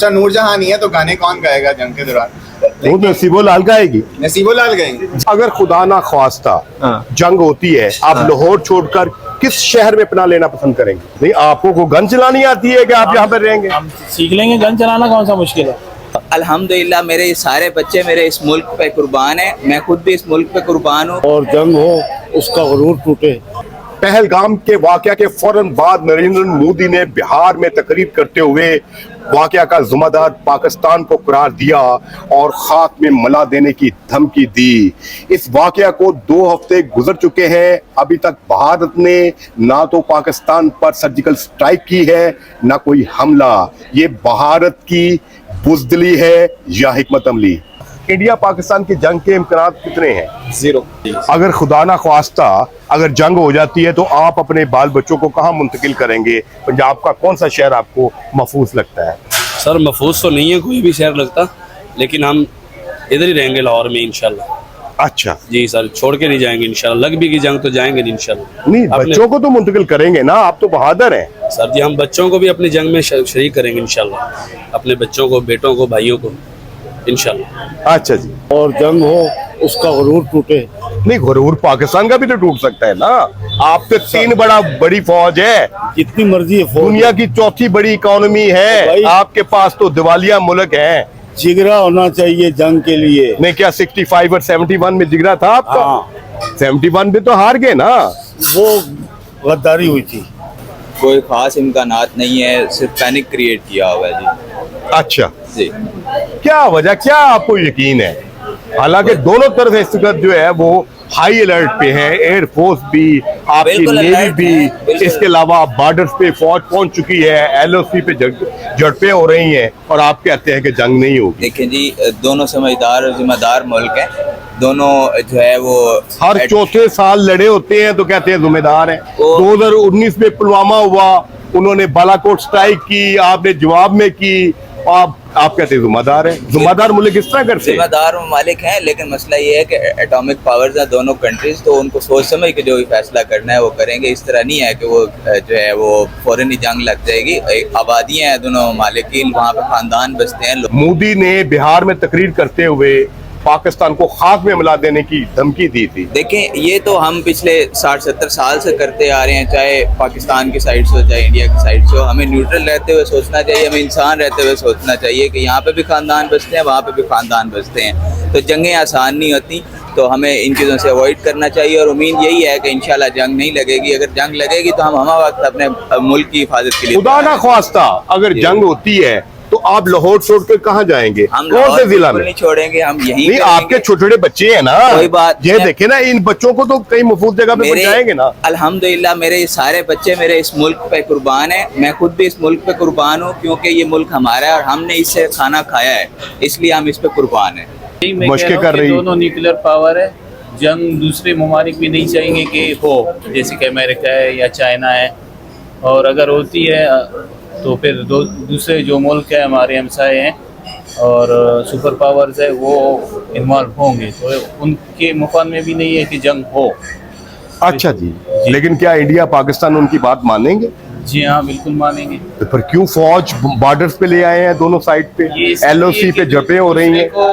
अच्छा नूरजहां नहीं है तो गाने कौन गाएगा जंग के दौरान? वो नसीबो लाल गाएगी। नसीबो लाल गाएंगे। अगर खुदा ना ख्वास्ता जंग होती है, आप लाहौर छोड़कर किस शहर में पनाह लेना पसंद करेंगे? नहीं, आपको को गन चलानी आती है कि आप यहाँ पर रहेंगे? हम सीख लेंगे, गन चलाना कौन सा मुश्किल है। अल्हम्दुलिल्लाह मेरे ये सारे बच्चे मेरे इस मुल्क पे कुर्बान हैं, मैं खुद भी इस मुल्क पे कुर्बान हूँ। और जंग हो उसका गुरूर टूटे। पहलगाम के वाकया के फौरन बाद नरेंद्र मोदी ने बिहार में तकरीर करते हुए वाकया का जिम्मेदार पाकिस्तान को करार दिया और खाक में मला देने की धमकी दी। इस वाकया को 2 हफ्ते गुजर चुके हैं, अभी तक भारत ने ना तो पाकिस्तान पर सर्जिकल स्ट्राइक की है ना कोई हमला। ये भारत की बुज़दिली है या हिकमत अमली? इंडिया पाकिस्तान की जंग के इम्कान कितने हैं? 0। अगर खुदा ना ख्वास्ता अगर जंग हो जाती है तो आप अपने बाल बच्चों को कहाँ मुंतकिल करेंगे? पंजाब का कौन सा शहर आपको महफूज लगता है? सर महफूज तो नहीं है कोई भी शहर लगता, लेकिन हम इधर ही रहेंगे लाहौर में इंशाल्लाह। अच्छा जी सर, छोड़ के नहीं जाएंगे इंशाल्लाह। लग भी की जंग तो जाएंगे इंशाल्लाह। नहीं, बच्चों को तो मुंतकिल करेंगे ना, आप तो बहादुर हैं। सर जी हम बच्चों को भी अपनी जंग में शरीक करेंगे इंशाल्लाह, अपने बच्चों को, बेटों को, भाइयों को इंशाल्लाह। अच्छा जी। और जंग हो उसका गुरूर टूटे। नहीं, गुरूर पाकिस्तान का भी तो टूट सकता है ना। आप पे 3 बड़ी फौज है, जितनी मर्जी फौज, दुनिया की 4थी बड़ी इकोनॉमी है, आपके पास तो दिवालिया मुल्क है। जिगरा होना चाहिए जंग के लिए। नहीं, क्या 65 और 71 में जिगरा था आपका? 71 में तो हार गए ना। वो गद्दारी हुई थी। कोई खास इम्कानात नहीं है, सिर्फ पैनिक क्रिएट किया हुआ है जी। अच्छा जी क्या वजह, क्या आपको यकीन है? हालांकि दोनों तरफ इस वक्त जो है वो हाई अलर्ट पे है, एयरफोर्स भी, आपकी बिल्कुल नेवी अलर्ट भी, है, बिल्कुल। इसके अलावा बॉर्डर्स पे फौज पहुंच चुकी है, LOC पे झड़पें हो रही हैं और आप कहते हैं कि जंग नहीं होगी। देखें जी, दोनों समझदार और जिम्मेदार मुल्क हैं, दोनों जो है वो हर चौथे साल लड़े होते हैं तो कहते हैं जिम्मेदार हैं। 2019 में पुलवामा हुआ, उन्होंने बालाकोट स्ट्राइक की, आपने जवाब में की, आप कहते हैं जिम्मेदार है। जिम्मेदार मुल्क किस तरह करते हैं? जिम्मेदार मालिक हैं, लेकिन मसला ये है कि एटॉमिक पावर्स हैं दोनों कंट्रीज, तो उनको सोच समझ के जो भी फैसला करना है वो करेंगे। इस तरह नहीं है कि वो जो है वो फौरन ही जंग लग जाएगी। आबादियां हैं दोनों मालिकीन, वहाँ पे खानदान बसते हैं। मोदी ने बिहार में तकरीर करते हुए पाकिस्तान को खाक में मिला देने की धमकी दी थी। देखें, ये तो हम पिछले 60-70 साल से करते आ रहे हैं, चाहे पाकिस्तान की साइड से हो चाहे इंडिया की साइड से हो। हमें न्यूट्रल रहते हुए सोचना चाहिए, हमें इंसान रहते हुए सोचना चाहिए कि यहाँ पे भी खानदान बसते हैं, वहाँ पे भी खानदान बसते हैं। तो जंगें आसान नहीं होती, तो हमें इन चीज़ों से अवॉइड करना चाहिए। और उम्मीद यही है कि इंशाल्लाह जंग नहीं लगेगी। अगर जंग लगेगी तो हम वक्त अपने मुल्क की हिफाजत के लिए, खुदा ना ख्वास्ता अगर जंग होती है तो आप लाहौर छोड़ कर कहाँ जाएंगे? कौन से जिला में? नहीं छोड़ेंगे हम, यहीं नहीं, आपके छोटे छोटे बच्चे हैं ना, कोई बात ये देखे ना, इन बच्चों को तो कई महफूज जगह पे पहुंचाएंगे ना। अल्हम्दुलिल्लाह मेरे ये सारे बच्चे मेरे इस मुल्क पे कुर्बान हैं, मैं खुद भी इस मुल्क पे कुर्बान हूँ, क्योंकि ये मुल्क हमारा है और हमने इससे खाना खाया है, इसलिए हम इस पे कुर्बान हैं। मशक़ें कर रही, दोनों न्यूक्लियर पावर है, जंग दूसरे ममालिक भी नहीं चाहेंगे कि हो, जैसे कि अमेरिका है या चाइना है। और अगर होती है तो फिर दूसरे जो मुल्क है हमारे हमसाए हैं और सुपर पावर्स है वो इन्वॉल्व होंगे, तो उनके मुफाद में भी नहीं है कि जंग हो। अच्छा जी, लेकिन क्या इंडिया पाकिस्तान उनकी बात मानेंगे? जी हाँ, बिल्कुल मानेंगे। तो फिर क्यों फौज बॉर्डर्स पे ले आए हैं दोनों साइड पे? LOC पे झड़पें हो रही हैं। को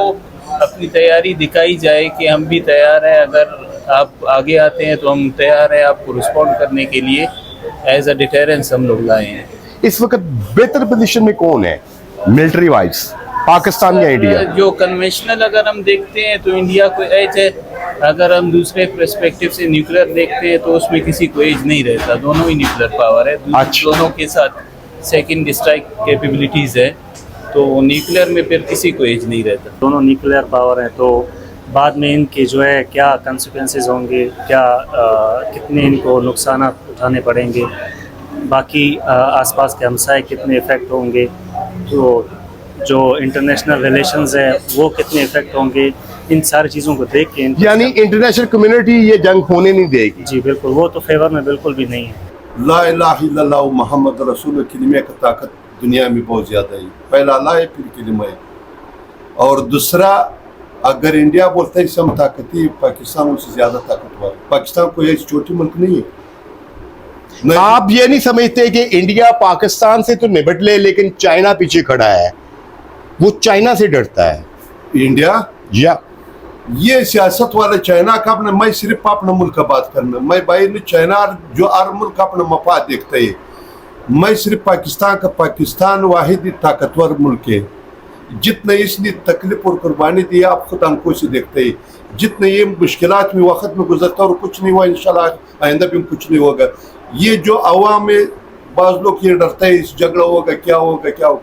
अपनी तैयारी दिखाई जाए कि हम भी तैयार हैं, अगर आप आगे आते हैं तो हम तैयार हैं आपको रिस्पॉन्ड करने के लिए। एज अ डिटेरेंस हम लोग लाए हैं। इस वक्त बेहतर पोजीशन में कौन है मिलिट्री वाइज, पाकिस्तान या इंडिया? जो कन्वेंशनल अगर हम देखते हैं तो इंडिया को एज है, अगर हम दूसरे पर्सपेक्टिव से न्यूक्लियर देखते हैं तो उसमें किसी को एज नहीं रहता, दोनों ही न्यूक्लियर पावर है। अच्छा। दोनों के साथ सेकंड स्ट्राइक कैपेबिलिटीज है, तो न्यूक्लियर में फिर किसी को एज नहीं रहता। दोनों न्यूक्लियर पावर हैं, तो बाद में इनके जो है क्या कंसिक्वेंसेस होंगे, क्या कितने इनको नुकसान उठाने पड़ेंगे, बाकी आसपास के हमसाए कितने इफ़ेक्ट होंगे, तो जो इंटरनेशनल रिलेशंस है वो कितने इफ़ेक्ट होंगे, इन सारी चीज़ों को देख के यानी इंटरनेशनल कम्युनिटी ये जंग होने नहीं देगी? जी बिल्कुल, वो तो फेवर में बिल्कुल भी नहीं है। ला इलाहा इल्लल्लाह मोहम्मद रसूल कलिमे की ताकत दुनिया में बहुत ज़्यादा है। पहला ला है, फिर कलिमा है। और दूसरा, अगर इंडिया बोलता है इससे हम ताकती, पाकिस्तान उससे ज़्यादा ताकतवर। पाकिस्तान कोई छोटी मुल्क नहीं है। आप ये नहीं समझते कि इंडिया पाकिस्तान से तो निपट ले, लेकिन चाइना पीछे खड़ा है? वो चाइना से डरता है इंडिया या ये सियासत वाले चाइना का अपने, मैं सिर्फ अपने मुल्क का बात करना, मैं भाई ने चाइना जो हर मुल्क अपना मफाद देखता है, मैं सिर्फ पाकिस्तान वाहिद ताकतवर मुल्क है। जितने इसने तकलीफ और कुर्बानी दी आप खुद हमको से देखते हैं, जितने ये मुश्किलात में वक्त में गुजरता और कुछ नहीं हुआ, इंशाल्लाह आइंदा भी कुछ नहीं होगा। ये जो अवाम में बाज लोग ये डरते हैं इस झगड़ा होगा क्या होगा क्या होगा,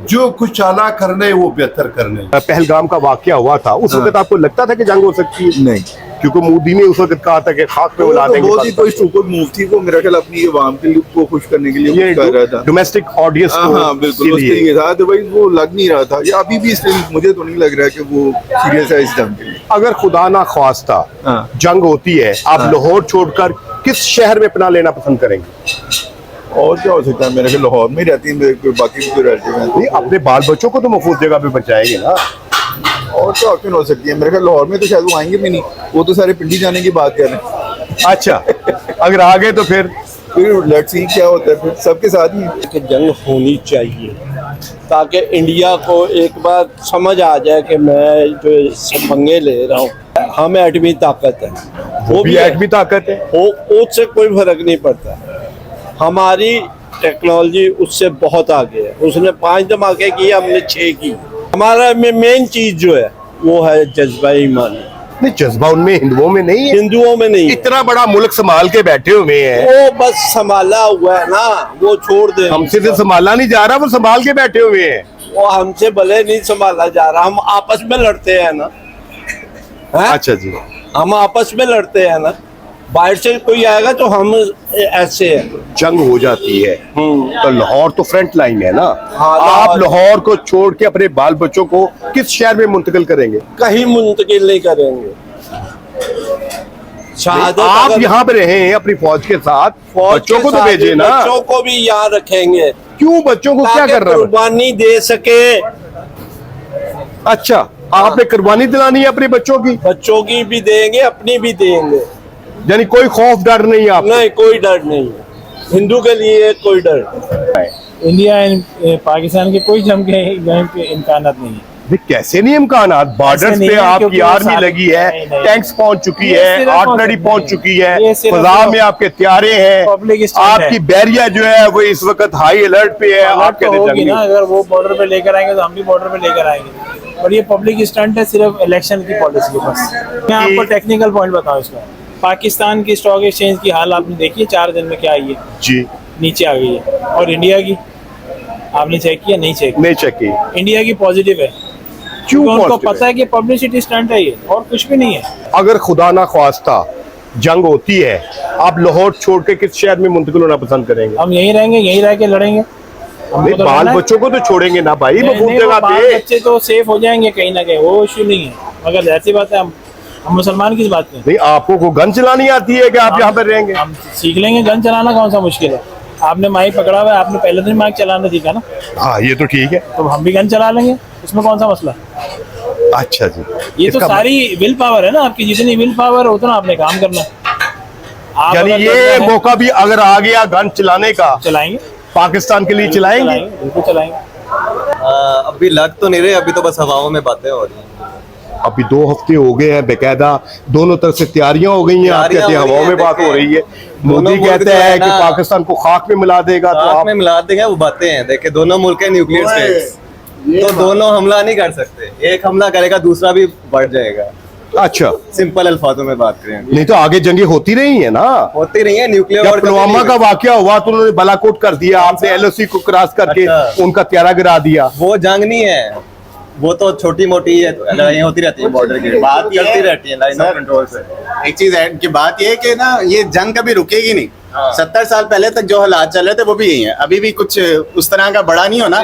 जो कुछ आला करने वो बेहतर करने। पहलगाम का वाकया हुआ था उस वक्त आपको लगता था कि जंग हो सकती है? नहीं, क्योंकि मोदी ने उस वक्त कहा था कि खाक पे उड़ा देंगे। बहुत ही कोई सुपर मूव थी, वो मेरा ख्याल अपनी आवाम के लिए को खुश करने के लिए ये कर रहा था। डोमेस्टिक ऑडियंस को हाँ बिल्कुल उस तरीके था, अदरवाइज वो लग नहीं रहा था, या अभी भी इसलिए मुझे तो नहीं लग रहा कि वो सीरियस है इस जंग के लिए। अगर खुदा ना ख्वास्ता हाँ। जंग होती है, आप लाहौर छोड़कर किस शहर में पनाह लेना पसंद करेंगे? और क्या हो सकता है, मेरे ख्याल लाहौर में रहती है, बाकी भी तो रहते हैं। नहीं, अपने बाल बच्चों को तो महफूज जगह पे बचाएंगे ना। और क्या ऑप्शन हो सकती है, मेरे ख्याल लाहौर में तो शायद वो आएंगे भी नहीं, वो तो सारे पिंडी जाने की बात कर रहे हैं। अच्छा, अगर आ गए तो फिर लेट्स सी क्या होता है, फिर सबके साथ ही कि जंग होनी चाहिए ताकि इंडिया को एक बार समझ आ जाए कि मैं जो सब पंगे ले रहा हूँ, हमें एटमी ताकत है, वो भी एटमी ताकत है, उससे कोई फर्क नहीं पड़ता। हमारी टेक्नोलॉजी उससे बहुत आगे है, उसने 5 धमाके किए, हमने 6 की। हमारा मेन चीज जो है वो है जज्बा ईमान। नहीं, जज्बा उनमें हिंदुओं में नहीं है, हिंदुओं में नहीं है। इतना बड़ा मुल्क संभाल के बैठे हुए हैं, वो बस संभाला हुआ है ना, वो छोड़ दे। हमसे तो संभाला नहीं जा रहा, वो संभाल के बैठे हुए हैं। वो हमसे भले नहीं संभाला जा रहा, हम आपस में लड़ते हैं ना। अच्छा जी, हम आपस में लड़ते हैं ना, बाहर से कोई आएगा तो हम ऐसे हैं। जंग हो जाती है तो लाहौर तो फ्रंट लाइन है ना। हाँ, आप लाहौर को छोड़ के अपने बाल बच्चों को किस शहर में मुंतकिल करेंगे? कहीं मुंतकिल नहीं करेंगे। आप यहाँ पे रहे अपनी फौज के साथ, बच्चों को तो भेजे ना। बच्चों को भी यहाँ रखेंगे। क्यों बच्चों को क्या कर रहा है? कुर्बानी दे सके। अच्छा, आपने कुर्बानी दिलानी है अपने बच्चों की? बच्चों की भी देंगे, अपनी भी देंगे, यानी कोई खौफ डर नहीं आप? नहीं, कोई डर नहीं है हिंदू के लिए, कोई डर। इंडिया एंड पाकिस्तान के कोई जंग के इम्कानात नहीं है। कैसे नहीं इम्कानात? बॉर्डर्स पे आपकी आर्मी लगी है, टैंक्स पहुंच चुकी है, आर्टिलरी पहुंच चुकी है, फजा में आपके त्यारे हैं, आपकी बैरिया जो है वो इस वक्त हाई अलर्ट पे है। आप होगी ना, अगर वो बॉर्डर पे लेकर आएंगे तो हम भी बॉर्डर पे लेकर आएंगे। और ये पब्लिक स्टंट है, सिर्फ इलेक्शन की पॉलिसी के पास। मैं आपको टेक्निकल पॉइंट बताऊं इसका। पाकिस्तान की स्टॉक एक्सचेंज की हाल आपने देखी है 4 दिन में क्या आई है जी, नीचे आ गई है। और इंडिया की आपने चेक किया? नहीं चेक की। इंडिया की पॉजिटिव है, क्योंकि उनको पता है कि पब्लिसिटी स्टंट है ये, और कुछ भी नहीं है। अगर खुदा ना ख्वास्ता जंग होती है, आप लाहौर छोड़ के किस शहर में मुंतकिल होना पसंद करेंगे? हम यहीं रहेंगे, यहीं रह के लड़ेंगे। तो बाल बच्चों को तो छोड़ेंगे ना भाई, महफूज जगह पे। बच्चे तो सेफ हो जाएंगे कहीं ना कहीं, वो इश्यू नहीं है। मगर ऐसी बात है, हम मुसलमान किस बात पे? नहीं, आपको को गन चलानी आती है कि आप यहाँ पर रहेंगे? हम सीख लेंगे, गन चलाना कौन सा मुश्किल है। आपने माइक पकड़ा हुआ है, आपने पहले दिन माइक चलाना सीखा ना। हाँ, ये तो ठीक है, तो हम भी गन चला लेंगे, इसमें कौन सा मसला? अच्छा जी, ये तो सारी विल पावर है ना आपकी, जितनी विल पावर उतना आपने काम करना है। यानी ये मौका भी अगर आ गया गन चलाने का, चलाएंगे, पाकिस्तान के लिए चलाएंगे, बिल्कुल चलाएंगे। अभी लग तो नहीं रहे, अभी तो बस हवाओं में बातें हो रही हैं। अभी 2 हफ्ते हो गए हैं, बेकायदा दोनों तरफ से तैयारियां हो गई हैं। आप कहते हैं हवाओं में बात हो रही है, मोदी कहते हैं कि पाकिस्तान को खाक में मिला देगा, तो आप में मिला देंगे, वो बातें हैं। देखिए, दोनों मुल्क है न्यूक्लियर स्टेट्स, तो दोनों हमला नहीं कर सकते। एक हमला करेगा, दूसरा भी बढ़ जाएगा। अच्छा, सिंपल अल्फाजों में बात करें, नहीं तो आगे जंगे होती रही है ना, होती रही है। न्यूक्लियर जब पुलवामा का वाकया हुआ तो उन्होंने बालाकोट कर दिया, आपने LOC को क्रॉस करके उनका त्यारा गिरा दिया। वो जंग नहीं है, वो तो छोटी मोटी लड़ाइयाँ होती रहती है, बॉर्डर की बात करती रहती है लाइन ऑफ कंट्रोल से। एक चीज है कि बात ये है कि ना, ये जंग कभी रुकेगी नहीं। 70 साल पहले तक जो हालात चल रहे थे वो भी यही है, अभी भी कुछ उस तरह का बड़ा नहीं होना।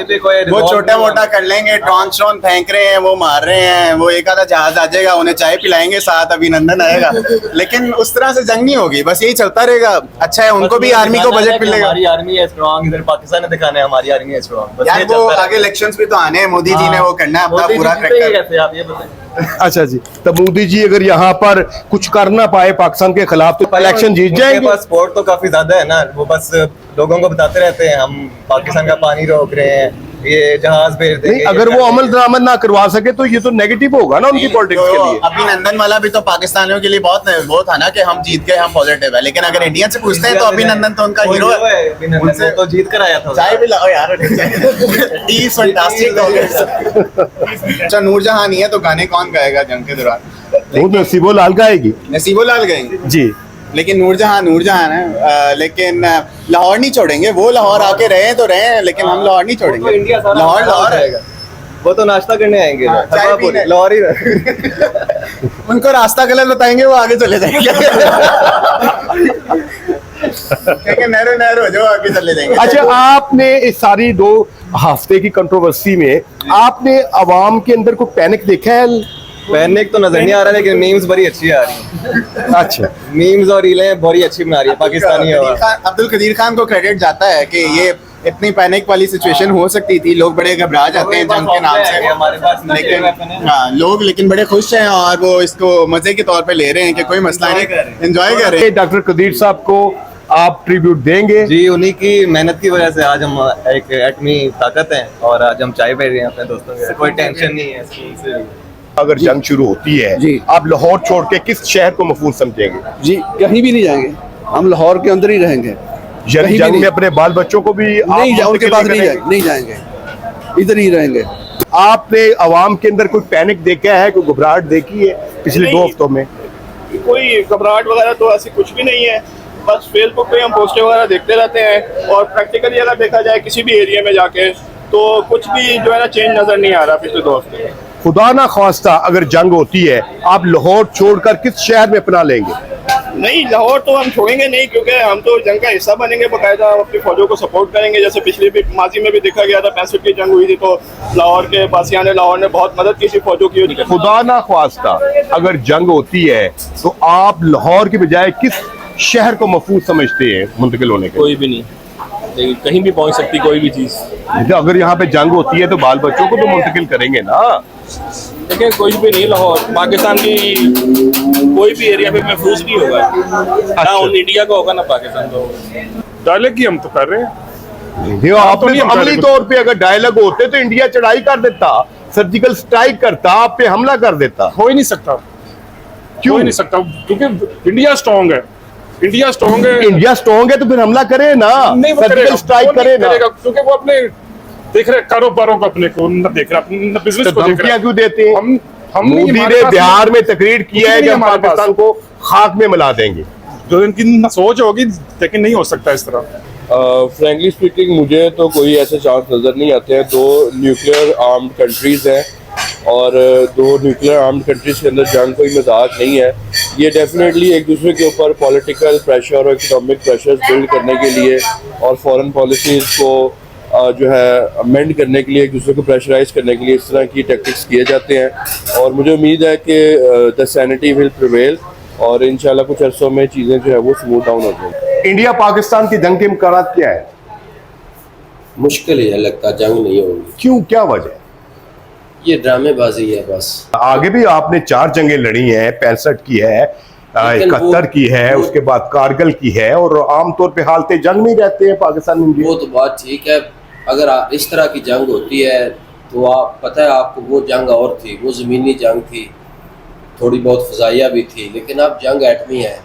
वो छोटा मोटा कर लेंगे, ड्रोन श्रोन फेंक रहे हैं, वो मार रहे हैं, वो एक आधा जहाज आ जाएगा, उन्हें चाय पिलाएंगे, साथ अभिनंदन आएगा, लेकिन उस तरह से जंग नहीं होगी। बस यही चलता रहेगा। अच्छा है, उनको भी आर्मी को बजट मिलेगा। हमारी आर्मी है स्ट्रॉन्ग, इधर पाकिस्तान ने दिखाना है हमारी आर्मी है स्ट्रॉन्ग। यार वो आगे इलेक्शंस भी तो आने हैं, मोदी जी ने वो करना है अपना पूरा ट्रैक्टर। आप ये बताएं। अच्छा जी, तो मोदी जी अगर यहाँ पर कुछ कर ना पाए पाकिस्तान के खिलाफ तो इलेक्शन जीत जाएंगे? पास सपोर्ट तो काफी ज्यादा है ना, वो बस लोगों को बताते रहते हैं हम पाकिस्तान का पानी रोक रहे हैं, ये जहाज भेज देंगे। नहीं, अगर वो अमल दरामद ना करवा सके तो ये तो नेगेटिव होगा ना उनकी पॉलिटिक्स के लिए। अभिनंदन वाला भी तो पाकिस्तानियों के लिए बहुत वो था ना कि हम जीत गए, हम पॉजिटिव है, लेकिन अगर इंडियन से पूछते हैं तो अभिनंदन तो उनका हीरो है। उनसे तो जीत कर आया था। चाय भी लाओ यार, टी फैंटास्टिक हो गया। अच्छा, नूरजहां नहीं है तो गाने कौन गाएगा जंग के दौरान? वो नसीबो लाल गाएगी। नसीबो लाल गाएंगे जी, लेकिन नूरजहां है। लेकिन लाहौर नहीं छोड़ेंगे। वो लाहौर आके रहे तो रहे, लेकिन हम लाहौर नहीं छोड़ेंगे। लाहौर रहेगा। वो तो नाश्ता करने आएंगे, चाय पीने। लाहौर ही उनको रास्ता गलत बताएंगे, वो आगे चले जाएंगे। नहरो हो जाओ, आगे चले जाएंगे। अच्छा, आपने इस सारी 2 हफ्ते की कंट्रोवर्सी में आपने अवाम के अंदर को पैनिक देखा है? पैनिक तो नजर नहीं आ रहा, लेकिन मीम्स बड़ी अच्छी आ रही है। अच्छा, मीम्स और रीलें बड़ी अच्छी बना रही है पाकिस्तानी। अब्दुल कदीर खान को क्रेडिट जाता है कि ये इतनी पैनिक वाली सिचुएशन हो सकती थी। लोग बड़े घबरा जाते हैं जंग के नाम से, हमारे पास लेकिन लोग बड़े खुश हैं और वो इसको मजे के तौर पे ले रहे हैं कि कोई मसला नहीं, एंजॉय कर रहे हैं। डॉक्टर कदीर साहब को आप ट्रिब्यूट देंगे? जी, उन्हीं की मेहनत की वजह से आज हम एक एटमी ताकत हैं और आज हम चाय पी रहे हैं अपने दोस्तों के। कोई टेंशन नहीं है। अगर जंग शुरू होती है जी, आप लाहौर छोड़ के किस शहर को महफूज समझेंगे? जी कहीं भी नहीं जाएंगे, हम लाहौर के अंदर ही रहेंगे। यानी जंग में अपने बाल बच्चों को भी नहीं, उनके पास नहीं जाएंगे, इधर ही रहेंगे। आपने अवाम के अंदर कोई पैनिक देखा है, कोई घबराहट देखी है पिछले 2 हफ्तों में? कोई घबराहट वगैरह तो ऐसी कुछ भी नहीं है। बस फेसबुक पे हम पोस्टर वगैरह देखते रहते हैं और प्रैक्टिकली अगर देखा जाए किसी भी एरिया में जाके तो कुछ भी जो है ना चेंज नजर नहीं आ रहा पिछले 2 हफ्ते में। खुदा ना खास्ता अगर जंग होती है, आप लाहौर छोड़कर किस शहर में अपना लेंगे? नहीं, लाहौर तो हम छोड़ेंगे नहीं, क्योंकि हम तो जंग का हिस्सा बनेंगे, बाकायदा अपनी फौजों को सपोर्ट करेंगे। जैसे पिछले भी माजी में भी देखा गया था, 65 की जंग हुई थी तो लाहौर के बासियान लाहौर ने बहुत मदद की थी फौजों की। खुदा ना ख्वास्ता अगर जंग होती है तो आप लाहौर के बजाय किस शहर को महफूज समझते हैं मुंतकिल होने के? कोई भी नहीं, लेकिन कहीं भी पहुंच सकती कोई भी चीज। अगर यहाँ पे जंग होती है तो बाल बच्चों को तो मुंतकिल करेंगे ना। देखिए, कोई भी नहीं, लाहौर पाकिस्तान की कोई भी एरिया पे महफूज नहीं होगा। ना इंडिया का होगा ना पाकिस्तान का होगा। डायलॉग की हम तो कर रहे हैं। देखो, आपने तो अमली तौर पे अगर डायलॉग होते तो इंडिया चढ़ाई कर देता, सर्जिकल स्ट्राइक करता, आप पे हमला कर देता। हो ही नहीं सकता। क्यों नहीं सकता? क्योंकि इंडिया स्ट्रांग है। इंडिया स्ट्रांग है। इंडिया स्ट्रांग है तो फिर हमला करे ना, सर्जिकल स्ट्राइक करे ना। क्योंकि वो अपने देख रहे कारोबारों को, अपने को न देख रहे, अपने बिजनेस को देख रहे। क्यों देते हैं? हम मोदी ने बिहार में तकरीर की है कि हम पाकिस्तान को खाक में मिला देंगे। जो इनकी सोच होगी, लेकिन नहीं हो सकता इस तरह। फ्रैंकली स्पीकिंग मुझे तो कोई ऐसे चांस नज़र नहीं आते हैं। 2 न्यूक्लियर आर्म्ड कंट्रीज़ हैं और 2 न्यूक्लियर आर्म्ड कंट्रीज़ के अंदर जंग कोई मजाक नहीं है। ये डेफिनेटली एक दूसरे के ऊपर पॉलिटिकल प्रेशर और इकोनॉमिक प्रेशर बिल्ड करने के लिए और फॉरेन पॉलिसीज़ को जो है अमेंड करने के लिए, एक दूसरे को प्रेशराइज करने के लिए इस तरह की टैक्टिक्स किए जाते हैं। और मुझे उम्मीद है कि द सैनिटी विल प्रिवेल और इंशाल्लाह कुछ अरसों में चीज़ें जो है वो स्मूथ डाउन हो जाएंगी। इंडिया पाकिस्तान की जंग के इम्कानात क्या है? मुश्किल ही है, लगता जंग नहीं होगी। क्यों, क्या वजह? ये ड्रामेबाजी है बस। आगे भी आपने 4 जंगें लड़ी हैं, 65 की है, 71 की है, उसके बाद कारगिल की है, और आमतौर पे हालते जंग में रहते हैं पाकिस्तान इंडिया। वो तो बात ठीक है, अगर इस तरह की जंग होती है तो आप पता है आपको वो जंग और थी, वो ज़मीनी जंग थी, थोड़ी बहुत फ़ज़ाइया भी थी, लेकिन अब जंग एटमी है।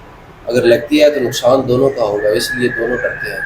अगर लगती है तो नुकसान दोनों का होगा, इसलिए दोनों करते हैं।